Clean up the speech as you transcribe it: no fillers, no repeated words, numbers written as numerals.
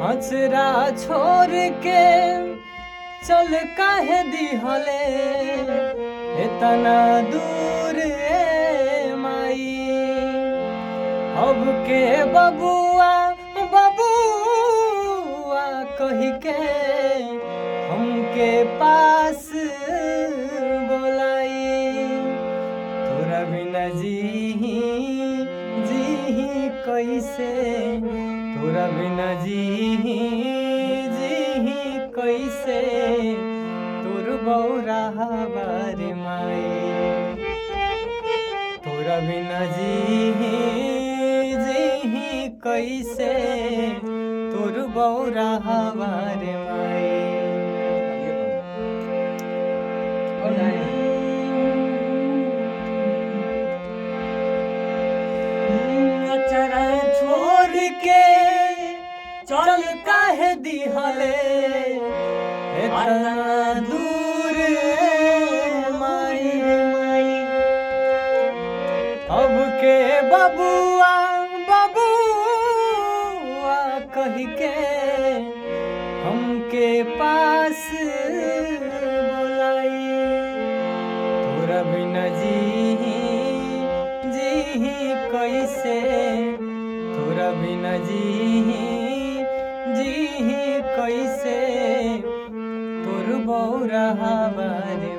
हचरा छोड़ के चल काहे दिहले इतना दूर माई। अब के बबुआ बबुआ कही के हमके पास बोलाई। तोरा बिना जी कैसे, तोरा बिना जी कैसे, तोर बौरा बारे माई। तोरा बिना जी कैसे, तोर बौरा बारे माई। अचरा छोड़ के चल काहे दिहले इतना दूर माई। अब के बबुआ बबुआ कही के हमके पास बोलाई। तोरा बिना जी कैसे, तोरा बिना जी कैसे, तोर बौरा बारे